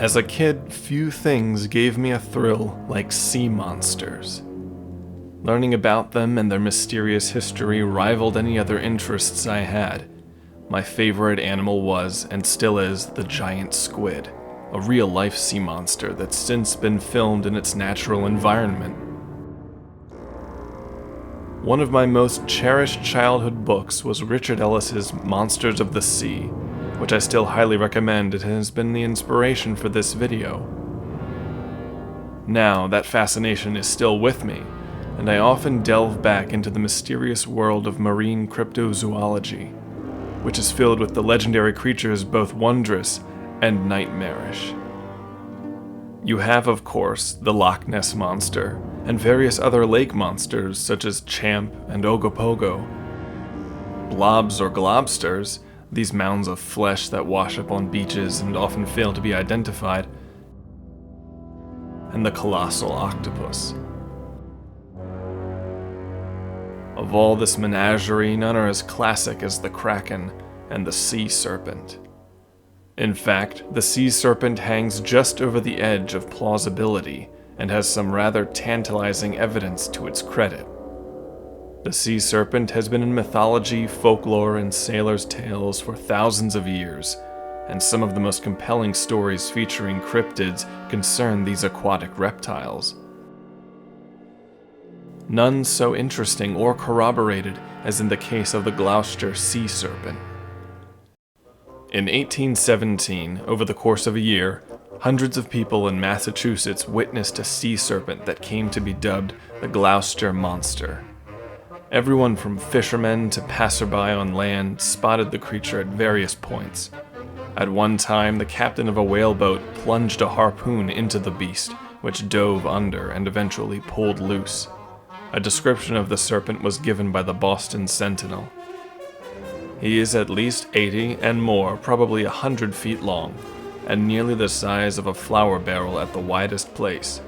As a kid, few things gave me a thrill like sea monsters. Learning about them and their mysterious history rivaled any other interests I had. My favorite animal was, and still is, the giant squid, a real-life sea monster that's since been filmed in its natural environment. One of my most cherished childhood books was Richard Ellis's Monsters of the Sea, which I still highly recommend. It has been the inspiration for this video. Now, that fascination is still with me, and I often delve back into the mysterious world of marine cryptozoology, which is filled with the legendary creatures both wondrous and nightmarish. You have, of course, the Loch Ness Monster, and various other lake monsters such as Champ and Ogopogo. Blobs or globsters, these mounds of flesh that wash up on beaches and often fail to be identified, and the colossal octopus. Of all this menagerie, none are as classic as the kraken and the sea serpent. In fact, the sea serpent hangs just over the edge of plausibility and has some rather tantalizing evidence to its credit. The sea serpent has been in mythology, folklore, and sailors' tales for thousands of years, and some of the most compelling stories featuring cryptids concern these aquatic reptiles. None so interesting or corroborated as in the case of the Gloucester Sea Serpent. In 1817, over the course of a year, hundreds of people in Massachusetts witnessed a sea serpent that came to be dubbed the Gloucester Monster. Everyone from fishermen to passerby on land spotted the creature at various points. At one time, the captain of a whaleboat plunged a harpoon into the beast, which dove under and eventually pulled loose. A description of the serpent was given by the Boston Sentinel. He is at least 80 and more, probably 100 feet long, and nearly the size of a flour barrel at the widest place.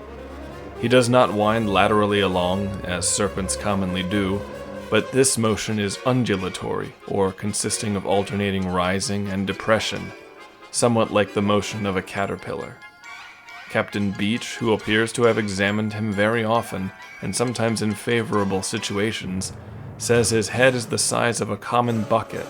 He does not wind laterally along, as serpents commonly do, but this motion is undulatory, or consisting of alternating rising and depression, somewhat like the motion of a caterpillar. Captain Beach, who appears to have examined him very often, and sometimes in favorable situations, says his head is the size of a common bucket.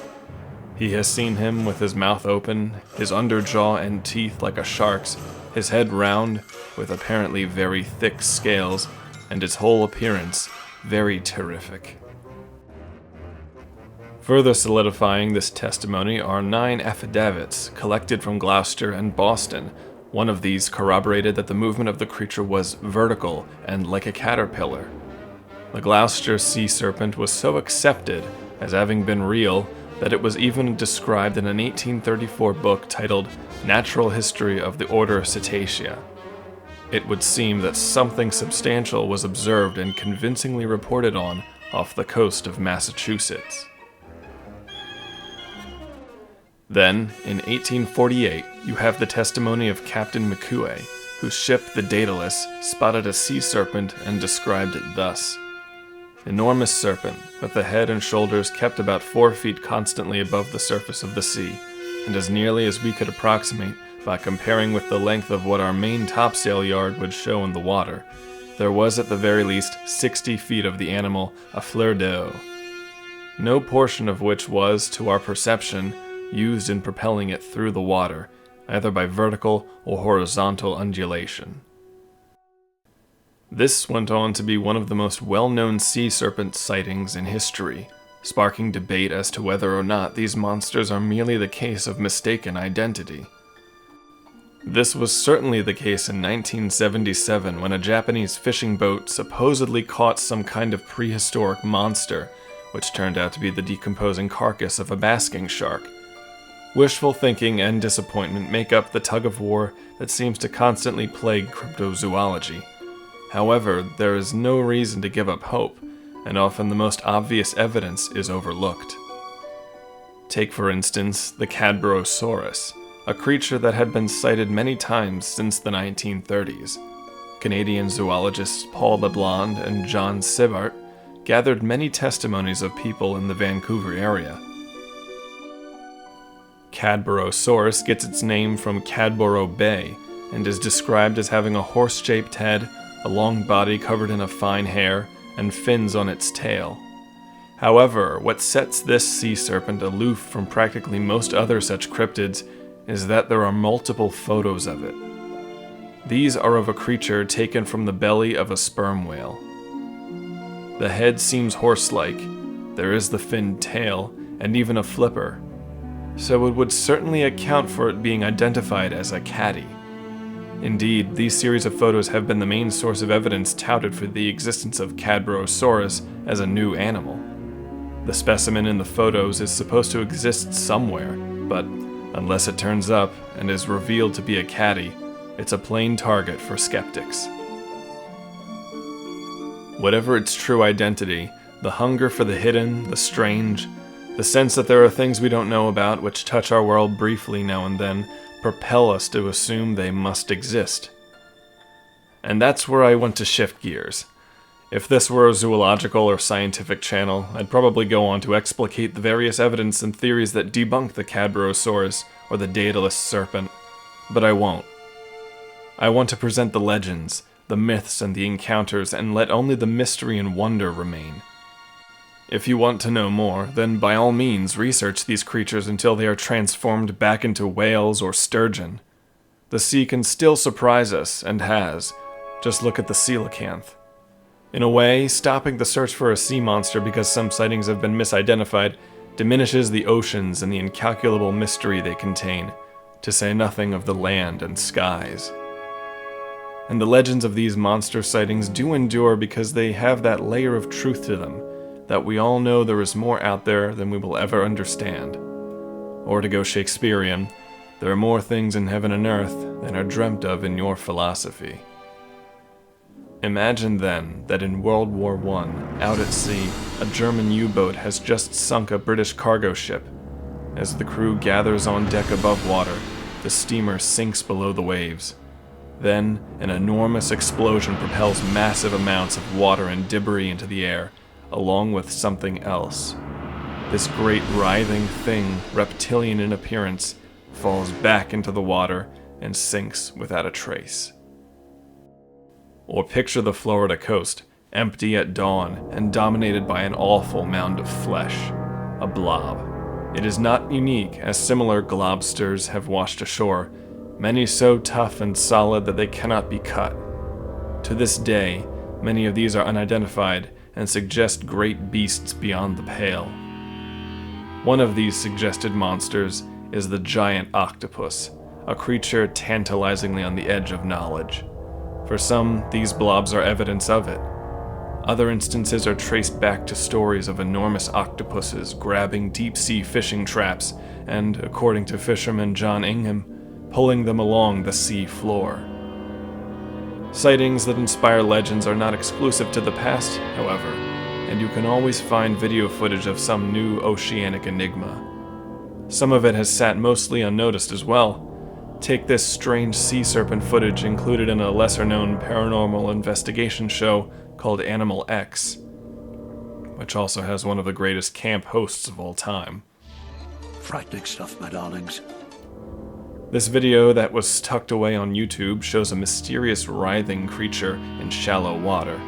He has seen him with his mouth open, his underjaw and teeth like a shark's, his head round, with apparently very thick scales, and its whole appearance very terrific. Further solidifying this testimony are 9 affidavits collected from Gloucester and Boston. One of these corroborated that the movement of the creature was vertical and like a caterpillar. The Gloucester Sea Serpent was so accepted as having been real that it was even described in an 1834 book titled Natural History of the Order Cetacea. It would seem that something substantial was observed and convincingly reported on off the coast of Massachusetts. Then, in 1848, you have the testimony of Captain McCouet, whose ship, the Daedalus, spotted a sea serpent and described it thus: enormous serpent, with the head and shoulders kept about 4 feet constantly above the surface of the sea, and as nearly as we could approximate by comparing with the length of what our main topsail yard would show in the water, there was at the very least 60 feet of the animal a fleur d'eau, no portion of which was, to our perception, used in propelling it through the water, either by vertical or horizontal undulation. This went on to be one of the most well-known sea serpent sightings in history, sparking debate as to whether or not these monsters are merely the case of mistaken identity. This was certainly the case in 1977 when a Japanese fishing boat supposedly caught some kind of prehistoric monster, which turned out to be the decomposing carcass of a basking shark. Wishful thinking and disappointment make up the tug-of-war that seems to constantly plague cryptozoology. However, there is no reason to give up hope, and often the most obvious evidence is overlooked. Take, for instance, the Cadburyosaurus, a creature that had been sighted many times since the 1930s. Canadian zoologists Paul LeBlanc and John Sibart gathered many testimonies of people in the Vancouver area. Cadburyosaurus gets its name from Cadboro Bay, and is described as having a horse-shaped head, a long body covered in a fine hair, and fins on its tail. However, what sets this sea serpent aloof from practically most other such cryptids is that there are multiple photos of it. These are of a creature taken from the belly of a sperm whale. The head seems horse-like, there is the finned tail, and even a flipper, so it would certainly account for it being identified as a caddy. Indeed, these series of photos have been the main source of evidence touted for the existence of Cadburyosaurus as a new animal. The specimen in the photos is supposed to exist somewhere, but unless it turns up and is revealed to be a caddy, it's a plain target for skeptics. Whatever its true identity, the hunger for the hidden, the strange, the sense that there are things we don't know about which touch our world briefly now and then, propel us to assume they must exist. And that's where I want to shift gears. If this were a zoological or scientific channel, I'd probably go on to explicate the various evidence and theories that debunk the Cadburyosaurus or the Daedalus serpent, but I won't. I want to present the legends, the myths and the encounters, and let only the mystery and wonder remain. If you want to know more, then by all means research these creatures until they are transformed back into whales or sturgeon. The sea can still surprise us, and has. Just look at the Coelacanth. In a way, stopping the search for a sea monster because some sightings have been misidentified diminishes the oceans and the incalculable mystery they contain, to say nothing of the land and skies. And the legends of these monster sightings do endure because they have that layer of truth to them, that we all know there is more out there than we will ever understand. Or to go Shakespearean, there are more things in heaven and earth than are dreamt of in your philosophy. Imagine then that in World War I, out at sea, a German U-boat has just sunk a British cargo ship. As the crew gathers on deck above water, the steamer sinks below the waves. Then, an enormous explosion propels massive amounts of water and debris into the air, along with something else. This great writhing thing, reptilian in appearance, falls back into the water and sinks without a trace. Or picture the Florida coast, empty at dawn and dominated by an awful mound of flesh, a blob. It is not unique, as similar globsters have washed ashore, many so tough and solid that they cannot be cut. To this day, many of these are unidentified and suggest great beasts beyond the pale. One of these suggested monsters is the Giant Octopus, a creature tantalizingly on the edge of knowledge. For some, these blobs are evidence of it. Other instances are traced back to stories of enormous octopuses grabbing deep-sea fishing traps and, according to fisherman John Ingham, pulling them along the sea floor. Sightings that inspire legends are not exclusive to the past, however, and you can always find video footage of some new oceanic enigma. Some of it has sat mostly unnoticed as well. Take this strange sea serpent footage included in a lesser-known paranormal investigation show called Animal X, which also has one of the greatest camp hosts of all time. Frightening stuff, my darlings. This video that was tucked away on YouTube shows a mysterious writhing creature in shallow water.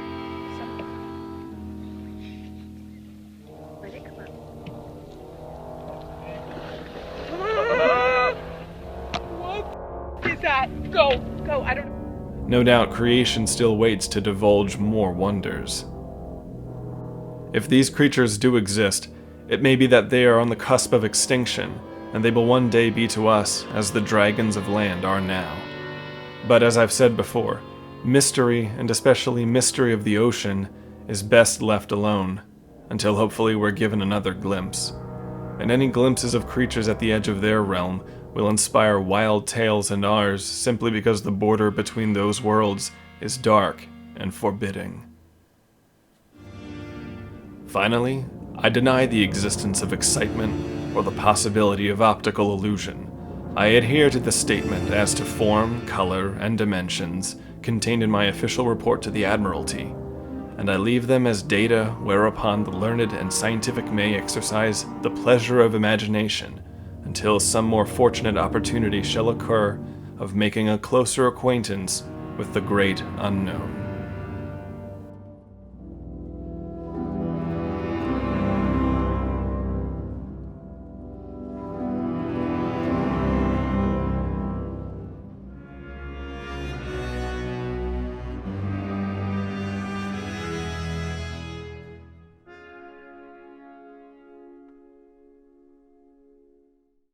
What is that? Go, I don't... No doubt creation still waits to divulge more wonders. If these creatures do exist, it may be that they are on the cusp of extinction, and they will one day be to us as the dragons of land are now. But as I've said before, mystery, and especially mystery of the ocean, is best left alone, until hopefully we're given another glimpse. And any glimpses of creatures at the edge of their realm will inspire wild tales in ours simply because the border between those worlds is dark and forbidding. Finally, I deny the existence of excitement or the possibility of optical illusion. I adhere to the statement as to form, color, and dimensions contained in my official report to the Admiralty, and I leave them as data whereupon the learned and scientific may exercise the pleasure of imagination until some more fortunate opportunity shall occur of making a closer acquaintance with the great unknown.